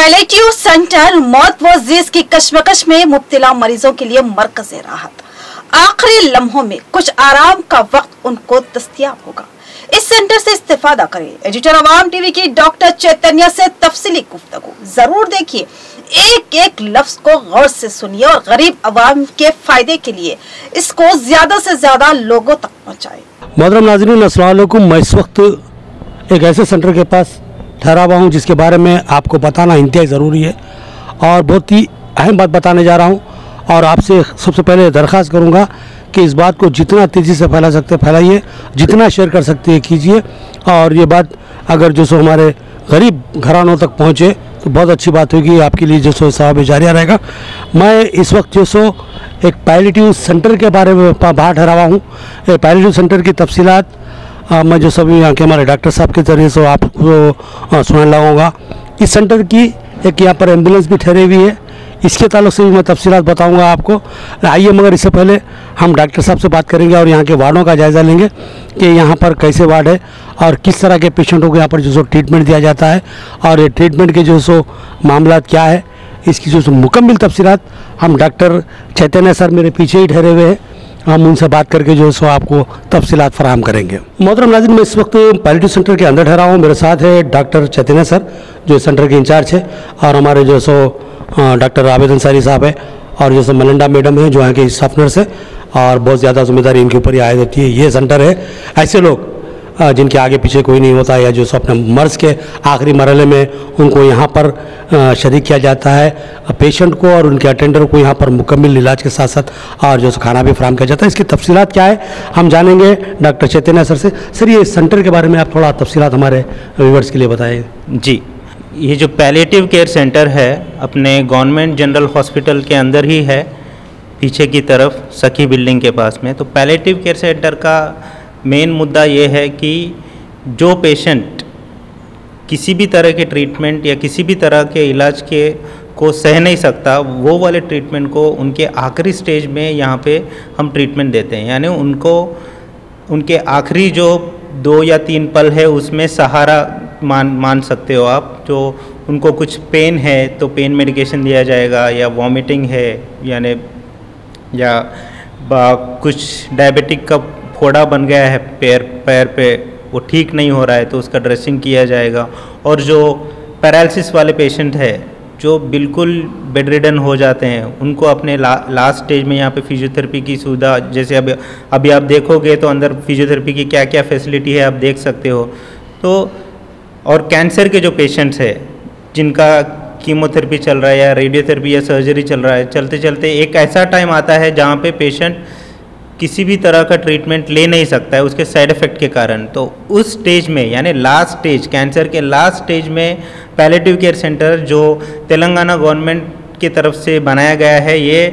Palliative centre मौत व जीज की कश्मकश में मुब्तला मरीजों के लिए मरकज़े राहत। आखिरी लम्हों में कुछ आराम का वक्त उनको दस्तयाब होगा। इस सेंटर से इस्तेफादा करें। एडिटर अवाम टीवी की डॉक्टर चैतन्य से तफसीली गुफ्तगू जरूर देखिए, एक एक लफ्ज को गौर से सुनिए और गरीब अवाम के फायदे के लिए इसको ज्यादा से ज्यादा लोगों तक पहुँचाए। मोहतरम नाज़रीन, अस्सलाम वालेकुम। मैं इस वक्त एक ऐसे सेंटर के पास ठहरा हुआ हूँ जिसके बारे में आपको बताना इंतहाई ज़रूरी है और बहुत ही अहम बात बताने जा रहा हूँ। और आपसे सबसे पहले दरख्वास्त करूँगा कि इस बात को जितना तेज़ी से फैला सकते फैलाइए, जितना शेयर कर सकते हैं कीजिए। और ये बात अगर जो सो हमारे गरीब घरानों तक पहुँचे तो बहुत अच्छी बात होगी, आपके लिए जो सो सवाब जारिया रहेगा। मैं इस वक्त जो सो एक पैलेटिव सेंटर के बारे में बाहर ठहरा हुआ हूँ। पैलेटिव सेंटर की तफसीलात मैं जो सभी यहाँ के हमारे डॉक्टर साहब के ज़रिए से आपको सुनाने लगाऊंगा। इस सेंटर की एक यहाँ पर एम्बुलेंस भी ठहरी हुई है, इसके ताल्लुक से भी मैं तफसीलात बताऊंगा आपको। आइए, मगर इससे पहले हम डॉक्टर साहब से बात करेंगे और यहाँ के वार्डों का जायज़ा लेंगे कि यहाँ पर कैसे वार्ड है और किस तरह के पेशेंटों को यहाँ पर जो सो ट्रीटमेंट दिया जाता है और ये ट्रीटमेंट के जो सो मामला क्या है, इसकी जो सो मुकम्मल तफसीलात हम डॉक्टर चैतन्य सर मेरे पीछे ही ठहरे हुए हैं, हम उनसे बात करके जो सो आपको तफसीलात फराहम करेंगे। मोहतरम नाज़रीन, मैं इस वक्त पैलेटिव सेंटर के अंदर ठहरा हूँ। मेरे साथ है डॉक्टर चैतन्य सर जो सेंटर के इंचार्ज है और हमारे जो सो डॉक्टर आबिद अंसारी साहब है और जो सो मलिंडा मैडम है जो यहाँ के स्टाफ नर्स है और बहुत ज़्यादा जिम्मेदारी इनके ऊपर ही आयद होती है। ये सेंटर है ऐसे लोग जिनके आगे पीछे कोई नहीं होता या जो सो अपने मर्ज़ के आखिरी मरहले में उनको यहाँ पर शरीक किया जाता है, पेशेंट को और उनके अटेंडर को यहाँ पर मुकम्मल इलाज के साथ साथ और जो खाना भी फराहम किया जाता है। इसकी तफसीलात क्या है हम जानेंगे डॉक्टर चैतन्य सर से। सर, ये सेंटर के बारे में आप थोड़ा तफसीलात हमारे व्यूअर्स के लिए बताएं। जी, ये जो पैलेटिव केयर सेंटर है अपने गवर्नमेंट जनरल हॉस्पिटल के अंदर ही है, पीछे की तरफ सखी बिल्डिंग के पास में। तो पैलेटिव केयर सेंटर का मेन मुद्दा ये है कि जो पेशेंट किसी भी तरह के ट्रीटमेंट या किसी भी तरह के इलाज के को सह नहीं सकता, वो वाले ट्रीटमेंट को उनके आखिरी स्टेज में यहाँ पे हम ट्रीटमेंट देते हैं। यानी उनको उनके आखिरी जो 2 या 3 पल है उसमें सहारा मान सकते हो आप। जो उनको कुछ पेन है तो पेन मेडिकेशन दिया जाएगा, या वॉमिटिंग है यानी या कुछ डायबिटिक का फोड़ा बन गया है पैर पे, वो ठीक नहीं हो रहा है तो उसका ड्रेसिंग किया जाएगा। और जो पैरालिसिस वाले पेशेंट है जो बिल्कुल बेड रिडन हो जाते हैं, उनको अपने लास्ट स्टेज में यहाँ पे फिजियोथेरेपी की सुविधा, जैसे अभी आप देखोगे तो अंदर फिजियोथेरेपी की क्या क्या फैसिलिटी है आप देख सकते हो। तो और कैंसर के जो पेशेंट्स है जिनका कीमोथेरेपी चल रहा है या रेडियोथेरेपी या सर्जरी चल रहा है, चलते चलते एक ऐसा टाइम आता है जहाँ पे पेशेंट किसी भी तरह का ट्रीटमेंट ले नहीं सकता है उसके साइड इफ़ेक्ट के कारण। तो उस स्टेज में यानी लास्ट स्टेज, कैंसर के लास्ट स्टेज में पैलेटिव केयर सेंटर जो तेलंगाना गवर्नमेंट की तरफ से बनाया गया है, ये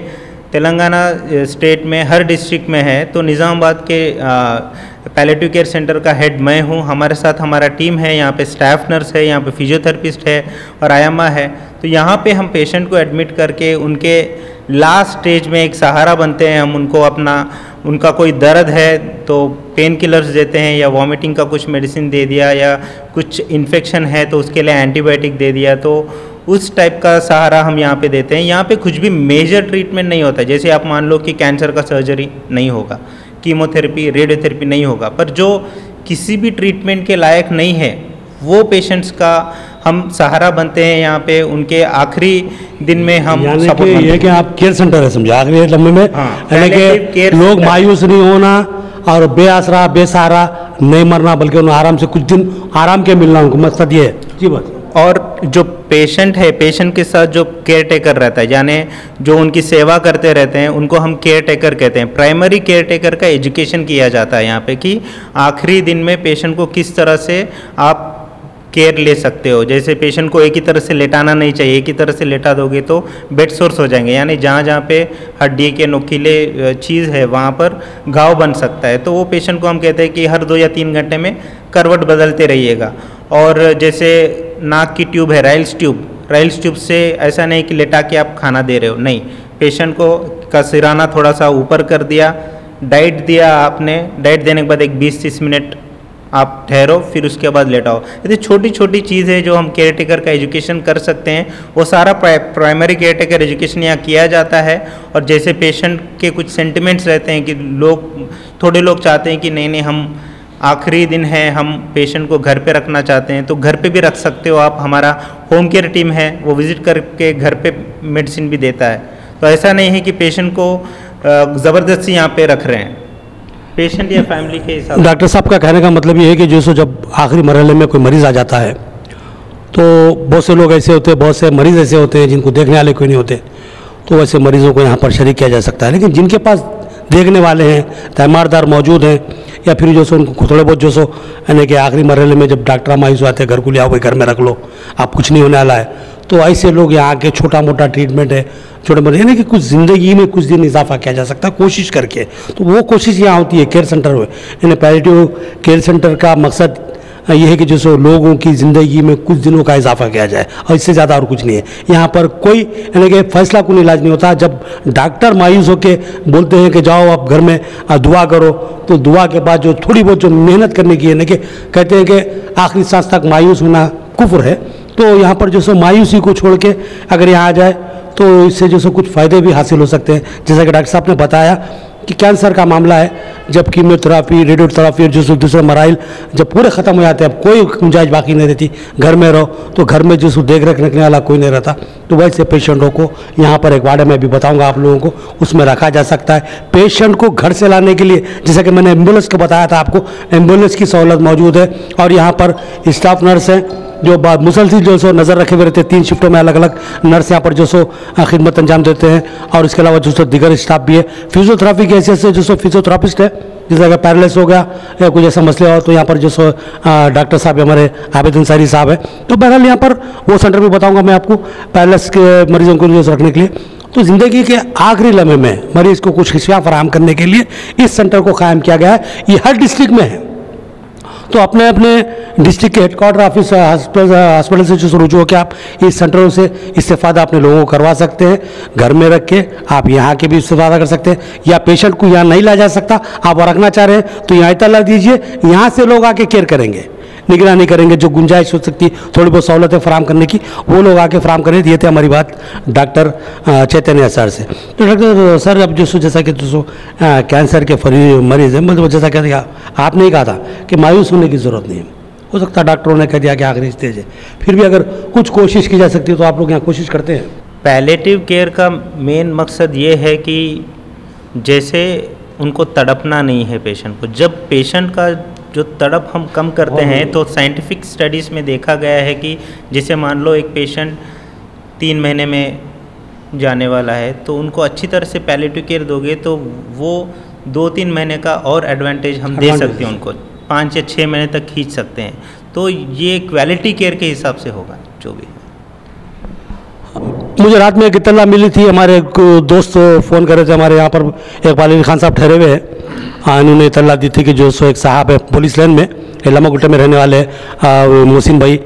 तेलंगाना स्टेट में हर डिस्ट्रिक्ट में है। तो निज़ामाबाद के पैलेटिव केयर सेंटर का हेड मैं हूँ, हमारे साथ हमारा टीम है, यहाँ पे स्टाफ नर्स है, यहाँ पे फिजियोथेरेपिस्ट है और आयामा है। तो यहाँ पे हम पेशेंट को एडमिट करके उनके लास्ट स्टेज में एक सहारा बनते हैं। हम उनको उनका कोई दर्द है तो पेन किलर्स देते हैं, या वॉमिटिंग का कुछ मेडिसिन दे दिया, या कुछ इन्फेक्शन है तो उसके लिए एंटीबायोटिक दे दिया। तो उस टाइप का सहारा हम यहाँ पे देते हैं। यहाँ पे कुछ भी मेजर ट्रीटमेंट नहीं होता। जैसे आप मान लो कि कैंसर का सर्जरी नहीं होगा, कीमोथेरेपी रेडियोथेरेपी नहीं होगा, पर जो किसी भी ट्रीटमेंट के लायक नहीं है वो पेशेंट्स का हम सहारा बनते हैं। यहाँ पे उनके आखिरी दिन में हम सपोर्ट ये कि आप केयर सेंटर है, समझे, आखिरी लम्बे में कि लोग मायूस नहीं होना और बेआसरा बेसहारा नहीं मरना, बल्कि उन्हें आराम से कुछ दिन आराम के मिलना, उनको मकसद ये है। जी बस। और जो पेशेंट है, पेशेंट के साथ जो केयर टेकर रहता है, यानी जो उनकी सेवा करते रहते हैं, उनको हम केयर टेकर कहते हैं। प्राइमरी केयर टेकर का एजुकेशन किया जाता है यहाँ पे कि आखिरी दिन में पेशेंट को किस तरह से आप केयर ले सकते हो। जैसे पेशेंट को एक ही तरह से लेटाना नहीं चाहिए, एक ही तरह से लेटा दोगे तो बेड सोर्स हो जाएंगे, यानी जहाँ जहाँ पे हड्डी के नुकीले चीज़ है वहाँ पर घाव बन सकता है। तो वो पेशेंट को हम कहते हैं कि हर 2 या 3 घंटे में करवट बदलते रहिएगा। और जैसे नाक की ट्यूब है, राइल्स ट्यूब से ऐसा नहीं कि लेटा के आप खाना दे रहे हो, नहीं, पेशेंट को का सिराना थोड़ा सा ऊपर कर दिया, डाइट दिया आपने, डाइट देने के बाद एक 20-30 मिनट आप ठहरो, फिर उसके बाद लेटाओ। यदि छोटी छोटी चीज़ें जो हम केयर टेकर का एजुकेशन कर सकते हैं, वो सारा प्राइमरी केयर टेकर एजुकेशन यहाँ किया जाता है। और जैसे पेशेंट के कुछ सेंटिमेंट्स रहते हैं कि थोड़े लोग चाहते हैं कि नहीं हम आखिरी दिन है, हम पेशेंट को घर पे रखना चाहते हैं, तो घर पे भी रख सकते हो आप। हमारा होम केयर टीम है, वो विजिट करके घर पे मेडिसिन भी देता है। तो ऐसा नहीं है कि पेशेंट को ज़बरदस्ती यहाँ पे रख रहे हैं, पेशेंट या फैमिली के हिसाब। डॉक्टर साहब का कहने का मतलब ये है कि जो जब आखिरी मरहले में कोई मरीज़ आ जाता है, तो बहुत से लोग ऐसे होते हैं, बहुत से मरीज़ ऐसे होते हैं जिनको देखने वाले कोई नहीं होते, तो वैसे मरीज़ों को यहाँ पर शरीक किया जा सकता है। लेकिन जिनके पास देखने वाले हैं, तैमारदार मौजूद हैं, या फिर जो सो उनको थोड़े बहुत जो सो यानी कि आखिरी मरहले में जब डॉक्टर मायूस आते हैं, घर को ले आओ भाई, घर में रख लो, आप कुछ नहीं होने वाला है, तो ऐसे लोग यहाँ के छोटा मोटा ट्रीटमेंट है, छोटे मोटे यानी कि कुछ ज़िंदगी में कुछ दिन इजाफा किया जा सकता है कोशिश करके। तो वो कोशिश यहाँ होती है केयर सेंटर में। यानी पैलिएटिव केयर सेंटर का मकसद ये है कि जो सो लोगों की ज़िंदगी में कुछ दिनों का इजाफा किया जाए, और इससे ज़्यादा और कुछ नहीं है। यहाँ पर कोई यानी कि फैसला कुन इलाज नहीं होता। जब डॉक्टर मायूस होकर बोलते हैं कि जाओ आप घर में दुआ करो, तो दुआ के बाद जो थोड़ी बहुत जो मेहनत करने की है ना, कि कहते हैं कि आखिरी सांस तक मायूस होना कुफ्र है, तो यहाँ पर जो सो मायूसी को छोड़ के अगर यहाँ आ जाए तो इससे जो सो कुछ फ़ायदे भी हासिल हो सकते हैं। जैसा कि डॉक्टर साहब ने बताया कि कैंसर का मामला है, जब कीमोथेरापी, रेडियोथेरापी और जो दूसरे मराइल जब पूरे ख़त्म हो जाते हैं, अब कोई गुंजाइश बाकी नहीं रहती, घर में रहो, तो घर में जो देख रेख रखने वाला कोई नहीं रहता, तो वैसे पेशेंटों को यहाँ पर एक वार्ड में भी बताऊंगा आप लोगों को, उसमें रखा जा सकता है। पेशेंट को घर से लाने के लिए, जैसा कि मैंने एम्बुलेंस का बताया था आपको, एम्बुलेंस की सहूलत मौजूद है। और यहाँ पर स्टाफ नर्स हैं जो मुसलसिल जो सो नज़र रखे हुए रहते हैं, 3 शिफ्टों में अलग अलग नर्स यहाँ पर जो सो खिदमत अंजाम देते हैं। और इसके अलावा जो सो दीगर स्टाफ भी है। फिजियोथेरापी की हैसियत से जो सो फिजियोथेरापिस्ट है, जैसे अगर पैरालिस हो गया या कुछ ऐसा मसले हो, तो यहाँ पर जो सो डॉक्टर साहब हमारे आबिद अंसारी साहब है। तो बहरहाल यहाँ पर वो सेंटर भी बताऊँगा मैं आपको पैरालिस के मरीजों को जो रखने के लिए। तो ज़िंदगी के आखिरी लम्हे में मरीज़ को कुछ खुशियाँ फराहम करने के लिए इस सेंटर को कायम किया गया है। ये हर डिस्ट्रिक्ट में है, तो अपने अपने डिस्ट्रिक्ट के हेडक्वार्टर ऑफिस हॉस्पिटल से जो रुजू होकर आप इस सेंटरों से इस्तेफादा अपने लोगों को करवा सकते हैं। घर में रख के आप यहाँ के भी इस्तेफादा कर सकते हैं, या पेशेंट को यहाँ नहीं ला जा सकता, आप रखना चाह रहे हैं तो यहाँ इतला दीजिए, यहाँ से लोग आके केयर करेंगे, निगरानी करेंगे। जो गुंजाइश हो सकती है थोड़ी बहुत सहूलतें फराम करने की, वो लोग आके फराम करें। ये थे हमारी बात डॉक्टर चैतन्य सर से। तो डॉक्टर सर, अब जो जैसा कि कैंसर के मरीज हैं, मतलब जैसा कि आपने ही कहा था कि मायूस होने की ज़रूरत नहीं है, हो सकता है डॉक्टरों ने कह दिया कि आखिरी स्टेज है, फिर भी अगर कुछ कोशिश की जा सकती है तो आप लोग यहाँ कोशिश करते हैं। पैलिएटिव केयर का मेन मकसद ये है कि जैसे उनको तड़पना नहीं है पेशेंट को। जब पेशेंट का जो तड़प हम कम करते हैं, तो साइंटिफिक स्टडीज़ में देखा गया है कि जैसे मान लो एक पेशेंट 3 महीने में जाने वाला है, तो उनको अच्छी तरह से पैलिएटिव केयर दोगे तो वो 2-3 महीने का और एडवांटेज हम दे सकते हैं उनको, 5 या 6 महीने तक खींच सकते हैं। तो ये क्वालिटी केयर के हिसाब से होगा जो भी। मुझे रात में एक इत्तला मिली थी, हमारे दोस्त फ़ोन कर रहे थे, हमारे यहाँ पर इकबाल अली खान साहब ठहरे हुए हैं, इन्होंने इत्तला दी थी कि जो सो एक साहब है पुलिस लाइन में, लम्बा गुट्टे में रहने वाले मोहसिन भाई,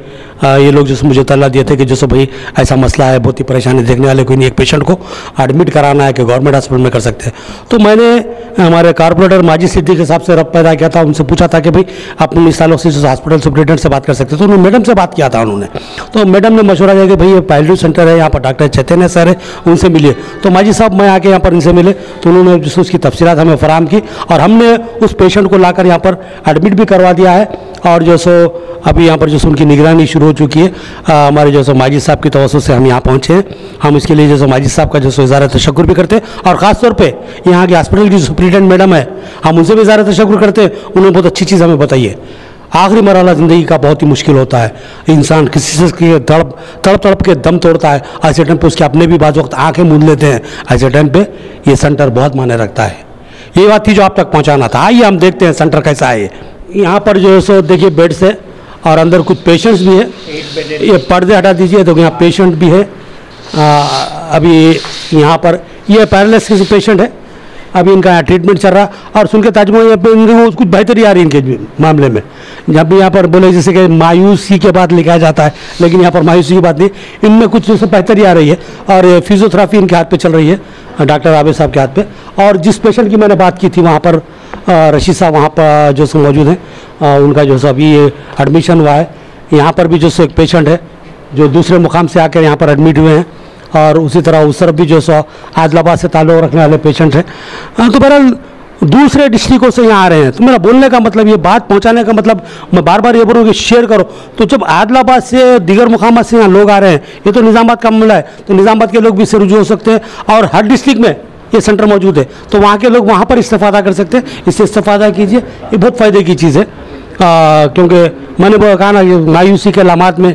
ये लोग जो मुझे इत्तला दिए थे कि जो सो भाई ऐसा मसला है, बहुत ही परेशानी, देखने वाले कोई नहीं, एक पेशेंट को एडमिट कराना है कि गवर्नमेंट हॉस्पिटल में कर सकते हैं। तो मैंने हमारे कारपोरेटर माजिद सिद्दीक के साहब से रब पैदा किया था, उनसे पूछा था कि भाई आप इस ताल्लुक से हॉस्पिटल सुप्रिटेंडेंट से बात कर सकते हैं। तो उन्होंने मैडम से बात किया था उन्होंने, तो मैडम ने मशवरा दिया कि भाई ये पैलिएटिव सेंटर है, यहाँ पर डॉक्टर चैतन्य सर है, उनसे मिलिए। तो माजिद साहब मैं आके यहाँ पर इनसे मिले, तो उन्होंने जिस उसकी तफसीलात हमें फराहम की, और हमने उस पेशेंट को लाकर यहाँ पर एडमिट भी करवा दिया है। और जो सो अभी यहाँ पर जो सो उनकी निगरानी शुरू हो चुकी है। हमारे जो सो माजिद साहब की तवज्जो से हम यहाँ पहुँचे हैं। हम इसके लिए जो सो माजिद साहब का जो सो इज़ारे तशक्कुर भी करते हैं, और ख़ास तौर पे यहाँ के हॉस्पिटल की सुप्रिटेंडेंट मैडम है, हम उनसे भी इज़ारे तशक्कुर करते हैं। उन्होंने बहुत अच्छी चीज़ हमें बताई है। आखिरी मरहला ज़िंदगी का बहुत ही मुश्किल होता है, इंसान किसी से तड़प के दम तोड़ता है, ऐसे टाइम पे उसके अपने भी बाज़ वक्त आँखें मूंद लेते हैं। ऐसे टाइम पे ये सेंटर बहुत मायने रखता है। ये बात थी जो आप तक पहुँचाना था। आइए हम देखते हैं सेंटर कैसा है। यहाँ पर जो है सो देखिए बेड्स है, और अंदर कुछ पेशेंट्स भी है। ये पर्दे हटा दीजिए, तो यहाँ पेशेंट भी है। अभी यहाँ पर ये पैरालिसिस के पेशेंट है, अभी इनका ट्रीटमेंट चल रहा है। और सुन के ताजमहल यहाँ पे इनको कुछ बेहतरी आ रही है इनके मामले में। जब भी यहाँ पर बोले जैसे कि मायूसी के बाद लिखा जाता है, लेकिन यहाँ पर मायूसी की बात नहीं, इनमें कुछ जैसे बेहतरी आ रही है। और फिजियोथेरापी इनके हाथ पे चल रही है, डॉक्टर आबिद साहब के हाथ पे। और जिस पेशेंट की मैंने बात की थी वहाँ पर रशीद साहब वहाँ पर जो सो मौजूद हैं, उनका जो सो अभी एडमिशन हुआ है। यहाँ पर भी जो सो एक पेशेंट है जो दूसरे मुकाम से आकर यहाँ पर एडमिट हुए हैं, और उसी तरह उस तरफ भी जो सो आदिलाबाद से ताल्लुक़ रखने वाले पेशेंट हैं। तो बहरहाल दूसरे डिस्ट्रिक्टों से यहाँ आ रहे हैं। तो मेरा बोलने का मतलब, ये बात पहुँचाने का मतलब, मैं बार बार ये बोलूँ कि शेयर करो। तो जब आदिलाबाद से दीगर मुकामात से यहाँ लोग आ रहे हैं, ये तो निज़ामाबाद का मामला है, तो निज़ामाबाद के लोग भी इससे रुजू हो सकते हैं, और हर डिस्ट्रिक्ट में ये सेंटर मौजूद है, तो वहाँ के लोग वहाँ पर इस्तेफादा कर सकते हैं। इससे इस्तेफादा कीजिए, ये बहुत फ़ायदे की चीज़ है। क्योंकि मैंने वो कहा ना, ये मायूसी के अलामात में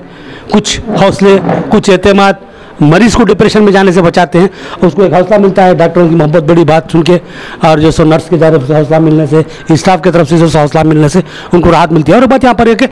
कुछ हौसले, कुछ एतमाद मरीज़ को डिप्रेशन में जाने से बचाते हैं, उसको एक हौसला मिलता है डॉक्टरों की मोहब्बत बड़ी बात सुन के, और जो सो नर्स की तरफ से हौसला मिलने से, स्टाफ की तरफ से जो हौसला मिलने से उनको राहत मिलती है। और बात यहाँ पर है कि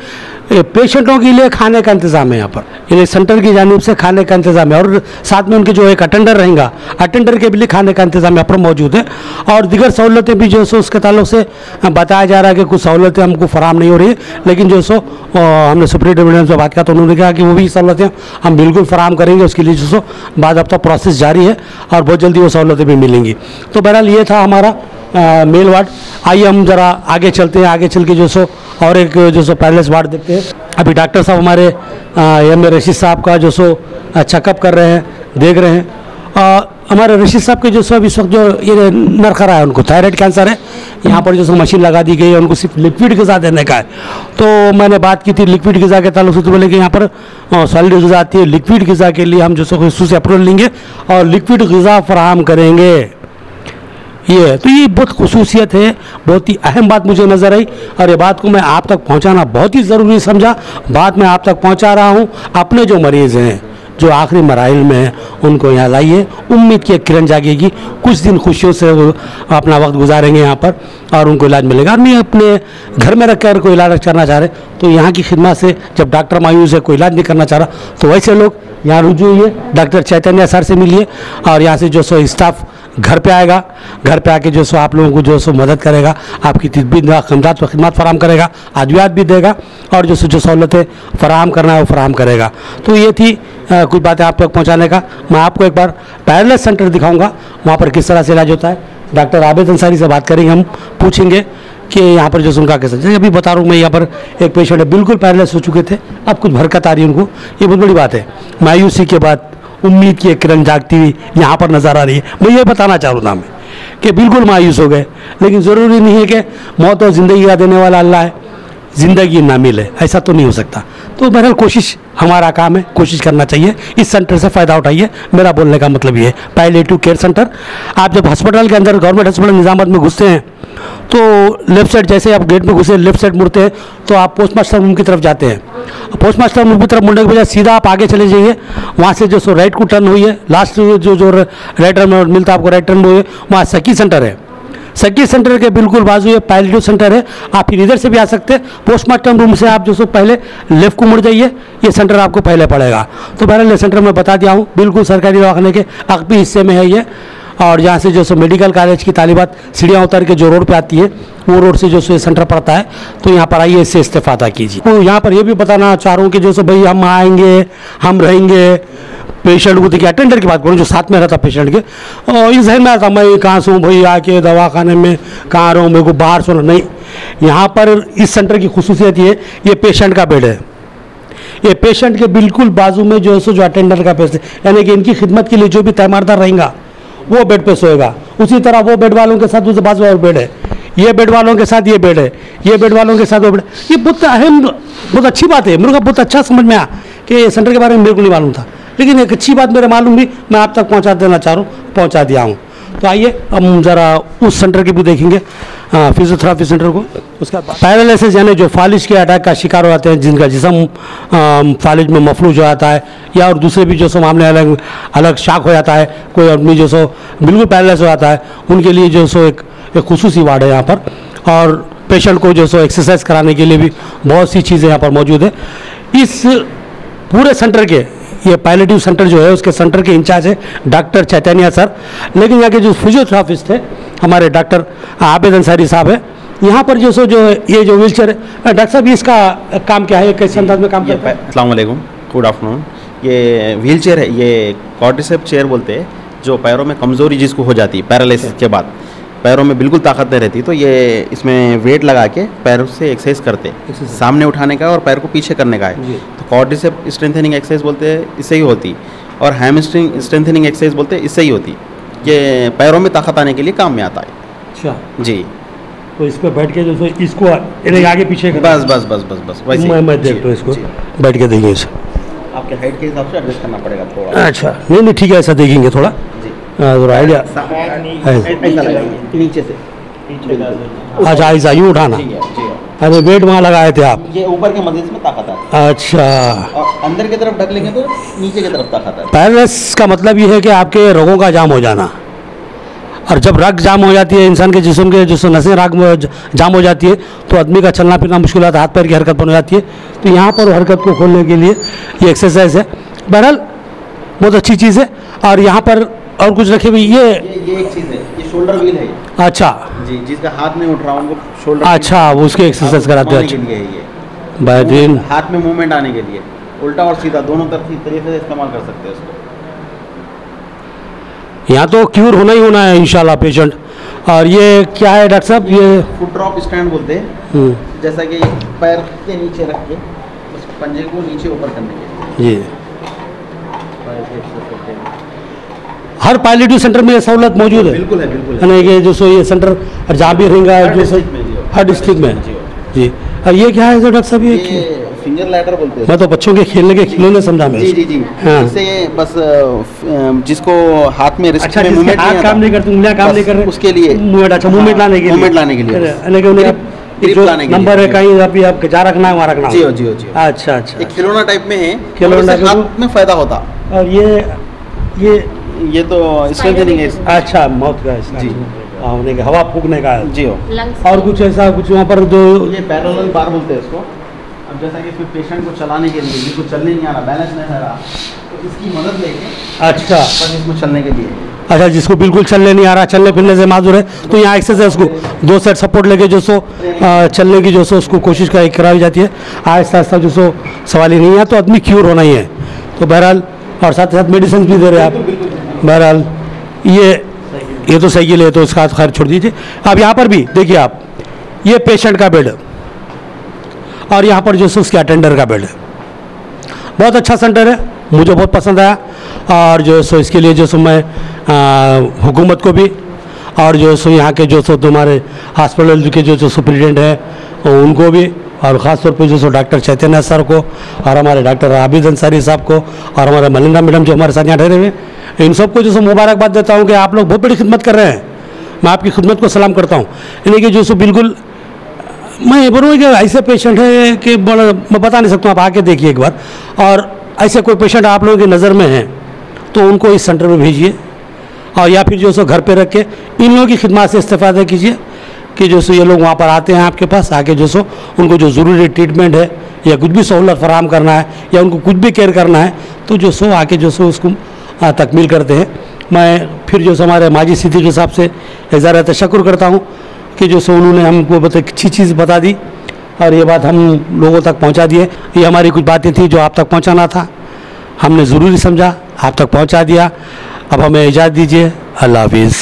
पेशेंटों के लिए खाने का इंतज़ाम है, यहाँ पर ये सेंटर की जानिब से खाने का इंतज़ाम है, और साथ में उनके जो एक अटेंडर रहेगा, अटेंडर के भी लिए खाने का इंतज़ाम यहाँ पर मौजूद है। और दीगर सहूलतें भी जो सो उसके ताल्लुक से बताया जा रहा है कि कुछ सहूलतें हमको फराहम नहीं हो रही है, लेकिन जो सो हमने सुप्रीटेंडेंट से बात किया तो उन्होंने कहा कि वो भी सहूलतें हम बिल्कुल फराहम करेंगे, उसके लिए जो सो बाद अब तक प्रोसेस जारी है और बहुत जल्दी वो सहूलतें भी मिलेंगी। तो बहरहाल ये था हमारा मेल वार्ड। आइए हम ज़रा आगे चलते हैं, आगे चल के जो सो और एक जो सो पैरलेस वार्ड देखते हैं। अभी डॉक्टर साहब हमारे एम रशीद साहब का जो सो चेकअप कर रहे हैं, देख रहे हैं। हमारे रशीद साहब के जो सो इस वक्त जो ये नरखरा है, उनको थायराइड कैंसर है। यहाँ पर जो सो मशीन लगा दी गई है, उनको सिर्फ लिक्विड ग़िज़ा देने का है। तो मैंने बात की थी लिक्विड ग़िज़ा के ताल्लुक से, तो बोले कि यहाँ पर सॉलिड ग़िज़ा आती है, लिक्विड ग़िज़ा के लिए हम जो सो खसूसी अप्रूवल लेंगे और लिक्विड ग़िज़ा फराहम करेंगे। ये तो ये बहुत खसूसियत है, बहुत ही अहम बात मुझे नज़र आई, और ये बात को मैं आप तक पहुँचाना बहुत ही ज़रूरी समझा। बात मैं आप तक पहुँचा रहा हूँ। अपने जो मरीज़ हैं जो आखिरी मराइल में हैं, उनको यहाँ लाइए, उम्मीद की एक किरण जागेगी, कुछ दिन खुशियों से अपना वक्त गुजारेंगे यहाँ पर और उनको इलाज मिलेगा। और नहीं अपने घर में रख कर कोई इलाज करना चाह रहे तो यहाँ की खिदमत से, जब डॉक्टर मायूस है कोई इलाज नहीं करना चाह रहा, तो वैसे लोग यहाँ रुजू हुई है, डॉक्टर चैतन्य सर से मिलिए, और यहाँ से जो सो स्टाफ घर पे आएगा, घर पे आके जो सो आप लोगों को जो सो मदद करेगा, आपकी तिब्बी खिदमत फराहम करेगा, अद्वियात भी देगा, और जो सहूलतें फराहम करना है वो फराहम करेगा। तो ये थी कुछ बातें आप तक पहुँचाने का। मैं आपको एक बार पैरलेस सेंटर दिखाऊंगा, वहाँ पर किस तरह से इलाज होता है। डॉक्टर आबिद अंसारी से बात करेंगे, हम पूछेंगे कि यहाँ पर जो उनका कैसा, जैसे अभी बता रहा हूँ मैं, यहाँ पर एक पेशेंट है बिल्कुल पैरलेस हो चुके थे, अब कुछ बरकत आ रही है उनको। ये बहुत बड़ी बात है, मायूसी के बाद उम्मीद की एक किरण जागती हुई यहाँ पर नज़र आ रही है। मैं ये बताना चाह रहा था मैं कि बिल्कुल मायूस हो गए, लेकिन ज़रूरी नहीं है कि मौत और ज़िंदगी का देने वाला अल्लाह है, ज़िंदगी ना मिले, ऐसा तो नहीं हो सकता। तो बहरहाल कोशिश हमारा काम है, कोशिश करना चाहिए, इस सेंटर से फ़ायदा उठाइए। मेरा बोलने का मतलब ये है। पैलिएटिव केयर सेंटर, आप जब हॉस्पिटल के अंदर, गवर्नमेंट हॉस्पिटल निज़ामाबाद में घुसते हैं, तो लेफ्ट साइड जैसे आप गेट में घुसे, लेफ्ट साइड मुड़ते हैं तो आप पोस्ट मास्टर रूम की तरफ जाते हैं। पोस्ट मास्टर रूम की तरफ मुड़ने के बजाय सीधा आप आगे चले जाइए, वहाँ से जो सो राइट को टर्न हुई है, लास्ट जो राइट टर्न मिलता है आपको, राइट टर्न हुई है, वहाँ सखी सेंटर है। सखी सेंटर के बिल्कुल बाजू ये पैलिएटिव सेंटर है। आप फिर इधर से भी आ सकते हैं, पोस्टमार्टम रूम से आप जो सो पहले लेफ्ट को मुड़ जाइए, ये सेंटर आपको पहले पड़ेगा। तो बहरहाल ये सेंटर मैं बता दिया हूँ, बिल्कुल सरकारी दवाखाने के अगबी हिस्से में है ये, और जहाँ से जो सो मेडिकल कॉलेज की तालिबात सीढ़ियाँ उतर के जो रोड पे आती है, वो रोड से जो सो ये सेंटर पड़ता है। तो यहाँ पर आइए, इससे इस्तेफादा कीजिए। तो यहाँ पर ये भी बताना चाह रहा हूँ कि जो सो भाई हम आएंगे, हम रहेंगे, पेशेंट को देखिए, अटेंडर की बात करूँ जो साथ में रहता पेशेंट के, और इस जहन में आता मैं कहाँ से हूँ भाई, आके दवाखाने में कहाँ रहूँ, मेरे को बाहर सोना नहीं। यहाँ पर इस सेंटर की खुसूसियत ये पेशेंट का बेड है, ये पेशेंट के बिल्कुल बाजू में जो है सो जो अटेंडर का बेड है, यानी कि इनकी खिदमत के लिए जो भी तैमारदार रहेगा वो बेड पे सोएगा। उसी तरह वो बेड वालों के साथ दूसरे बाजू और बेड है, ये बेड वालों के साथ ये बेड है, ये बेड वालों के साथ वो बेड। ये बहुत अहम, बहुत अच्छी बात है, मेरे को बहुत अच्छा समझ में आया कि सेंटर के बारे में मेरे को नहीं मालूम था, लेकिन एक अच्छी बात मेरे मालूम भी, मैं आप तक पहुंचा देना चाह रहा हूँ, पहुंचा दिया हूँ। तो आइए हम ज़रा उस सेंटर की भी देखेंगे, फिजियोथेरेपी सेंटर को। उसका पैरालिसिस यानी जो फालिज के अटैक का शिकार हो जाते हैं, जिनका जिस्म फालिज में मफलूज हो जाता है, या और दूसरे भी जो सो मामले अलग अलग शाक हो जाता है, कोई आदमी जो सो बिल्कुल पैरालिसिस हो जाता है, उनके लिए जो सो एक खुसूसी वार्ड है यहाँ पर। और पेशेंट को जो सो एक्सरसाइज कराने के लिए भी बहुत सी चीज़ें यहाँ पर मौजूद है। इस पूरे सेंटर के, ये पैलिएटिव सेंटर जो है उसके सेंटर के इंचार्ज है डॉक्टर चैतन्य सर, लेकिन यहाँ के जो फिजियोथेरापिस्ट थे हमारे डॉक्टर आबिद अंसारी साहब है। यहाँ पर जो सो जो ये जो व्हीलचेयर है, डॉक्टर साहब इसका काम क्या है, कैसे अंदाज में काम करता है? अस्सलाम वालेकुम, गुड आफ्टरनून। ये व्हीलचेयर है, ये क्वाड्रिसेप चेयर बोलते हैं, जो पैरों में कमज़ोरी जिसको हो जाती है पैरालिसिस के बाद, पैरों में बिल्कुल ताकत नहीं रहती, तो ये इसमें वेट लगा के पैरों से एक्सरसाइज करते, सामने उठाने का और पैर को पीछे करने का है। तो क्वाड्रिसेप स्ट्रेंथनिंग एक्सरसाइज बोलते हैं, इससे ही होती, और हैमस्ट्रिंग स्ट्रेंथनिंग एक्सरसाइज बोलते हैं, इससे ही होती। ये पैरों में ताकत आने के लिए काम में आता है। अच्छा जी, तो इस पर बैठ के जो इसको आगे पीछे बस बस बस बस बस वैसे मैं देखता हूँ इसको, बैठ के देखेंगे इसे। आपके हाइट के हिसाब से एडजस्ट करना पड़ेगा थोड़ा। अच्छा, नहीं ठीक है, ऐसा देखेंगे थोड़ा थोड़ा आइडिया। नीचे से अच्छा, ऐसा यूँ उठाना। अरे वेट वहाँ लगाए थे आप? ये ऊपर के मसल्स में ताकत आता है। अच्छा, और अंदर की तरफ ढक लेंगे तो नीचे की तरफ ताकत आता है। पैरालिसिस का मतलब ये है कि आपके रगों का जाम हो जाना, और जब रग जाम हो जाती है, इंसान के जिस्म के जो नसें रग जाम हो जाती है, तो आदमी का चलना फिरना मुश्किल होता है, हाथ पैर की हरकत बन जाती है। तो यहाँ पर हरकत को खोलने के लिए ये एक्सरसाइज है। बहरहाल बहुत अच्छी चीज़ है। और यहाँ पर और कुछ रखे हुए ये एक चीज़ है, ये शोल्डर व्हील है। अच्छा जी, जिसका हाथ नहीं उठ रहा उनको शोल्डर, अच्छा, वो उसकी एक्सरसाइज कराते हैं। अच्छा, ये बेहतरीन, हाथ में मूवमेंट आने के लिए उल्टा और सीधा दोनों तरफ तरीके से इस्तेमाल कर सकते हैं उसको। यहाँ तो क्यूर होना ही होना है इंशाल्लाह पेशेंट। और ये क्या है डॉक्टर साहब? ये फुट ड्रॉप स्टैंड बोलते हैं, जैसा कि पैर के नीचे रख के उस पंजे को नीचे ऊपर करने के लिए। जी, हर पैलिएटिव सेंटर में ये सहूलत मौजूद है? बिल्कुल है, बिल्कुल है ना, ये जो सो ये सेंटर जहाँ भी रहेगा जो सो हर डिस्ट्रिक्ट में। जी, और ये क्या है डॉक्टर साहब? ये फिंगर लैडर बोलते हैं। मैं तो बच्चों के खेलने के खिलौने समझा मैं। जी जी जी, हाँ। इससे बस जिसको हाथ में रिस्ट अच्छा, में जिसके मूवमेंट हाथ काम नहीं करते, उंगलियां काम नहीं कर रहे, उसके लिए मूवमेंट। अच्छा, मूवमेंट लाने के लिए, मूवमेंट लाने के लिए जो नंबर है कहीं आप जा रखना है वहाँ रखना। जी जी जी। अच्छा अच्छा, एक खिलौना टाइप में है, खिलौना खिलौना हाथ में फायदा होता। और ये तो स्ट्रेंथनिंग है। अच्छा, मौत का इसका जी, होने का, हवा फूकने का। जी हो। और कुछ ऐसा कुछ वहाँ पर जो ये पैरेलल बार बोलते हैं इसको। अब जैसा कि इसमें पेशेंट को चलाने के लिए, जिसको चलने नहीं आ रहा, बैलेंस नहीं आ रहा, तो इसकी मदद लेके अच्छा बस इसको चलने के लिए। अच्छा, जिसको बिल्कुल चलने नहीं आ रहा, चलने फिरने से माजूर है, तो यहाँ एक्सरसाइज को 2 सेट सपोर्ट लेके जो सो चलने की जो सो उसको कोशिश कराई जाती है। आहिस्ता आहिस्ता जो सो सवाल ही नहीं है, तो आदमी क्यूर होना ही है। तो बहरहाल, और साथ साथ मेडिसिन भी दे रहे हैं आप। बहरहाल ये तो सही है, तो इसका खैर छोड़ दीजिए। अब यहाँ पर भी देखिए आप, ये पेशेंट का बेड और यहाँ पर जो सो उसके अटेंडर का बेड है। बहुत अच्छा सेंटर है, मुझे बहुत पसंद आया। और जो सो इसके लिए जो सो मैं हुकूमत को भी, और जो सो यहाँ के जो सो तुम्हारे हॉस्पिटल के जो सुप्रिटेंडेंट है उनको भी, और ख़ास तौर पे जो सो डॉक्टर चैतन्य सर को, और हमारे डॉक्टर आबिद अंसारी साहब को, और हमारे मलिंदा मैडम जो हमारे साथ यहाँ ठहरे हुए, इन सबको जो सो मुबारकबाद देता हूँ कि आप लोग बहुत बड़ी खिदमत कर रहे हैं। मैं आपकी खिदमत को सलाम करता हूँ। यानी कि जो सो बिल्कुल मैं ये बोलूँगा कि ऐसे पेशेंट है कि बड़ा मैं बता नहीं सकता हूँ, आप आके देखिए एक बार। और ऐसे कोई पेशेंट आप लोगों की नज़र में है तो उनको इस सेंटर में भेजिए, और या फिर जो सो घर पे रख के इन लोगों की खिदमत से इस्तेफादा कीजिए कि जो सो ये लोग वहाँ पर आते हैं आपके पास, आके जो सो उनको जो ज़रूरी ट्रीटमेंट है या कुछ भी सहूलत फराहम करना है या उनको कुछ भी केयर करना है, तो जो सो आके जो सो उसको तकमील करते हैं। मैं फिर जो सो हमारे माजी सिद्दीकी साहब से इज़हार तशक्कुर करता हूँ कि जो सो उन्होंने हमको बहुत अच्छी चीज़ बता दी, और ये बात हम लोगों तक पहुंचा दिए। ये हमारी कुछ बातें थी जो आप तक पहुंचाना था, हमने ज़रूरी समझा, आप तक पहुंचा दिया। अब हमें इजाज़त दीजिए। अल्लाह हाफिज़।